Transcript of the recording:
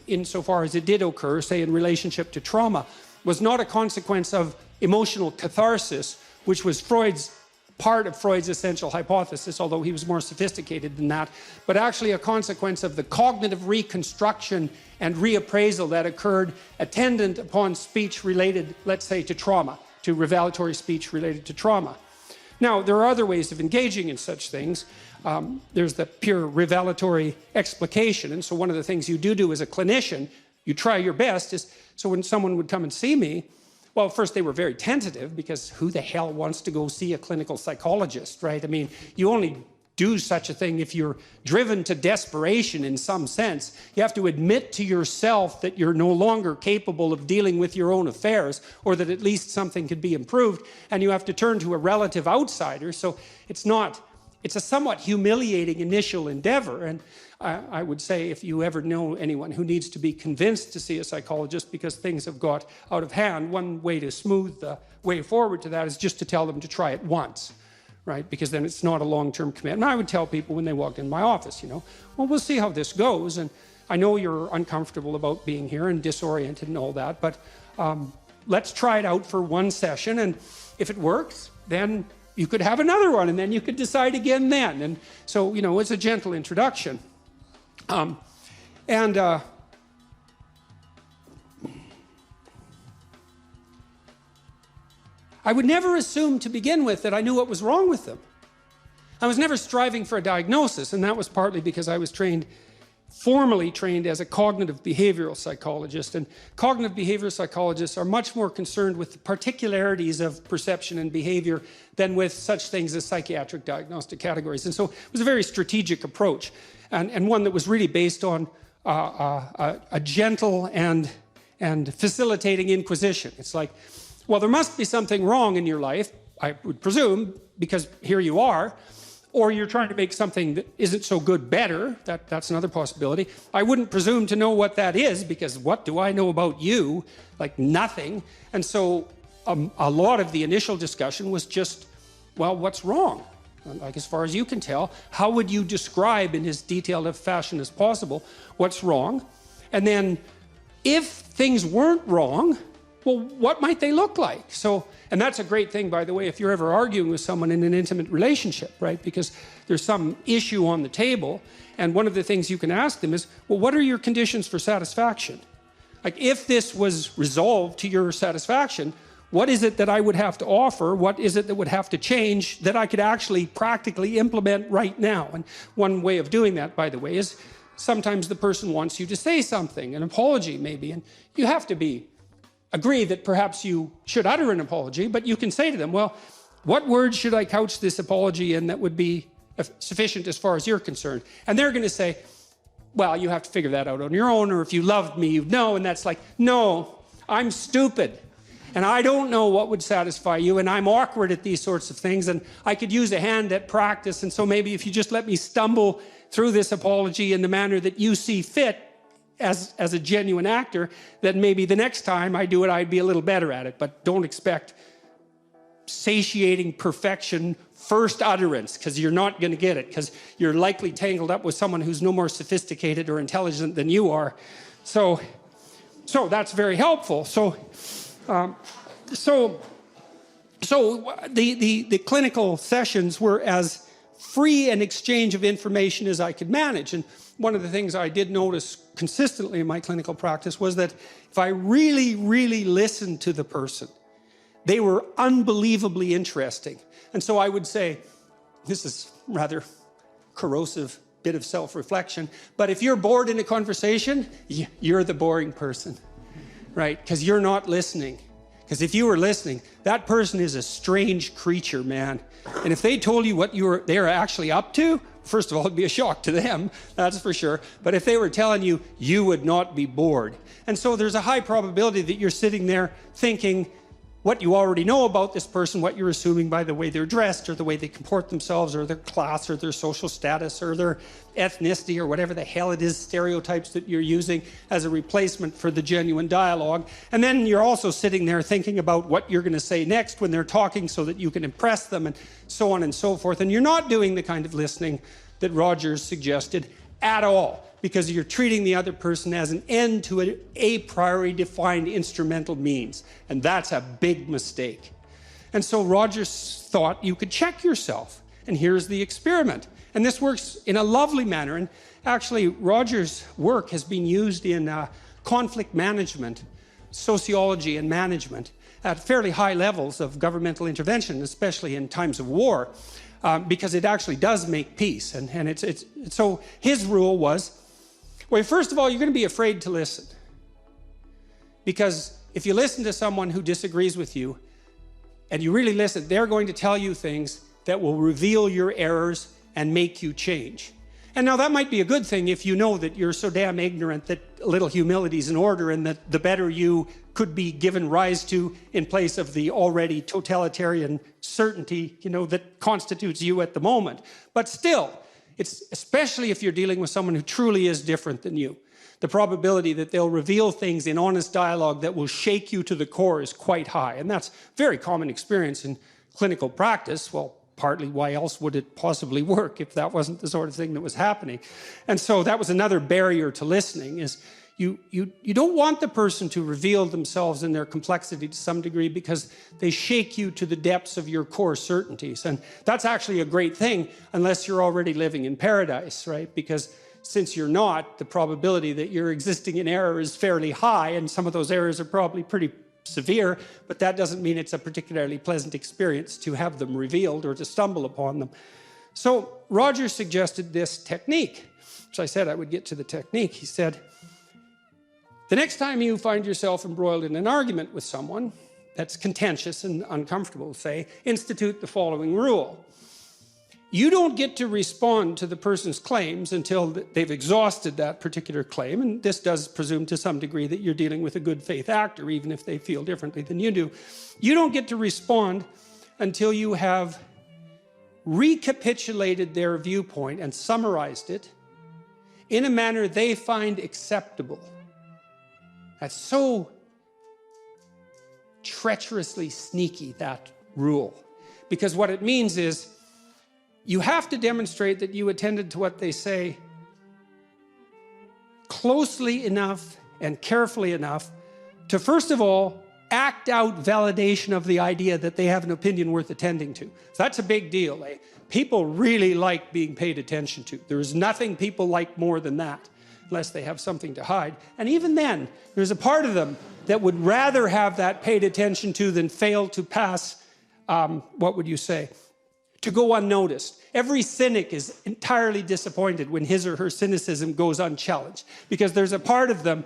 insofar as it did occur, say in relationship to trauma, was not a consequence of emotional catharsis, which was part of Freud's essential hypothesis, although he was more sophisticated than that, but actually a consequence of the cognitive reconstruction and reappraisal that occurred attendant upon speech related, let's say, to trauma, to revelatory speech related to trauma. Now, there are other ways of engaging in such things. There's the pure revelatory explication. And so one of the things you do as a clinician, you try your best, is so when someone would come and see me, well, first they were very tentative, because who the hell wants to go see a clinical psychologist, right? I mean, you only do such a thing if you're driven to desperation in some sense. You have to admit to yourself that you're no longer capable of dealing with your own affairs, or that at least something could be improved, and you have to turn to a relative outsider. So it's a somewhat humiliating initial endeavor. And I would say, if you ever know anyone who needs to be convinced to see a psychologist because things have got out of hand, one way to smooth the way forward to that is just to tell them to try it once, right? Because then it's not a long-term commitment. And I would tell people when they walked in my office, well, we'll see how this goes. And I know you're uncomfortable about being here and disoriented and all that, but let's try it out for one session. And if it works, then you could have another one, and then you could decide again then. And so, it's a gentle introduction. I would never assume to begin with that I knew what was wrong with them. I was never striving for a diagnosis, and that was partly because I was formally trained as a cognitive behavioral psychologist. And cognitive behavioral psychologists are much more concerned with the particularities of perception and behavior than with such things as psychiatric diagnostic categories. And so it was a very strategic approach, and one that was really based on a gentle and facilitating inquisition. It's like, well, there must be something wrong in your life, I would presume, because here you are, or you're trying to make something that isn't so good better. That's another possibility. I wouldn't presume to know what that is, because what do I know about you? Like nothing. And so a lot of the initial discussion was just, well, what's wrong? Like, as far as you can tell, how would you describe in as detailed a fashion as possible what's wrong? And then if things weren't wrong, well, what might they look like? And that's a great thing, by the way, if you're ever arguing with someone in an intimate relationship, right? Because there's some issue on the table, and one of the things you can ask them is, well, what are your conditions for satisfaction? Like, if this was resolved to your satisfaction, what is it that I would have to offer? What is it that would have to change that I could actually practically implement right now? And one way of doing that, by the way, is sometimes the person wants you to say something, an apology maybe, and you have to agree that perhaps you should utter an apology, but you can say to them, well, what words should I couch this apology in that would be sufficient as far as you're concerned? And they're going to say, well, you have to figure that out on your own, or if you loved me, you'd know. And that's like, no, I'm stupid, and I don't know what would satisfy you, and I'm awkward at these sorts of things, and I could use a hand at practice, and so maybe if you just let me stumble through this apology in the manner that you see fit, as a genuine actor, then maybe the next time I do it, I'd be a little better at it. But don't expect satiating perfection first utterance, because you're not going to get it, because you're likely tangled up with someone who's no more sophisticated or intelligent than you are. So that's very helpful. So the clinical sessions were as free an exchange of information as I could manage. And one of the things I did notice consistently in my clinical practice was that if I really, really listened to the person, they were unbelievably interesting. And so I would say, this is rather corrosive bit of self-reflection, but if you're bored in a conversation, you're the boring person, right? Because you're not listening. Because if you were listening, that person is a strange creature, man. And if they told you what they're actually up to, first of all, it'd be a shock to them, that's for sure. But if they were telling you, you would not be bored. And so there's a high probability that you're sitting there thinking what you already know about this person, what you're assuming by the way they're dressed, or the way they comport themselves, or their class, or their social status, or their ethnicity, or whatever the hell it is, stereotypes that you're using as a replacement for the genuine dialogue. And then you're also sitting there thinking about what you're going to say next when they're talking so that you can impress them, and so on and so forth. And you're not doing the kind of listening that Rogers suggested at all, because you're treating the other person as an end to an a priori defined instrumental means. And that's a big mistake. And so Rogers thought you could check yourself. And here's the experiment. And this works in a lovely manner. And actually, Rogers' work has been used in conflict management, sociology, and management at fairly high levels of governmental intervention, especially in times of war, because it actually does make peace. And so his rule was, well, first of all, you're going to be afraid to listen. Because if you listen to someone who disagrees with you, and you really listen, they're going to tell you things that will reveal your errors and make you change. And now that might be a good thing if you know that you're so damn ignorant that a little humility is in order, and that the better you could be given rise to in place of the already totalitarian certainty, that constitutes you at the moment. But still, it's especially if you're dealing with someone who truly is different than you. The probability that they'll reveal things in honest dialogue that will shake you to the core is quite high. And that's very common experience in clinical practice. Well, partly why else would it possibly work if that wasn't the sort of thing that was happening? And so that was another barrier to listening, is you don't want the person to reveal themselves in their complexity to some degree, because they shake you to the depths of your core certainties. And that's actually a great thing unless you're already living in paradise, right? Because since you're not, the probability that you're existing in error is fairly high, and some of those errors are probably pretty severe, but that doesn't mean it's a particularly pleasant experience to have them revealed or to stumble upon them. So Rogers suggested this technique, which I said I would get to the technique. He said, the next time you find yourself embroiled in an argument with someone that's contentious and uncomfortable, say, institute the following rule. You don't get to respond to the person's claims until they've exhausted that particular claim, and this does presume to some degree that you're dealing with a good faith actor, even if they feel differently than you do. You don't get to respond until you have recapitulated their viewpoint and summarized it in a manner they find acceptable. That's so treacherously sneaky, that rule, because what it means is you have to demonstrate that you attended to what they say closely enough and carefully enough to, first of all, act out validation of the idea that they have an opinion worth attending to. So that's a big deal. People really like being paid attention to. There's nothing people like more than that, unless they have something to hide. And even then, there's a part of them that would rather have that paid attention to than fail to pass, what would you say, to go unnoticed. Every cynic is entirely disappointed when his or her cynicism goes unchallenged, because there's a part of them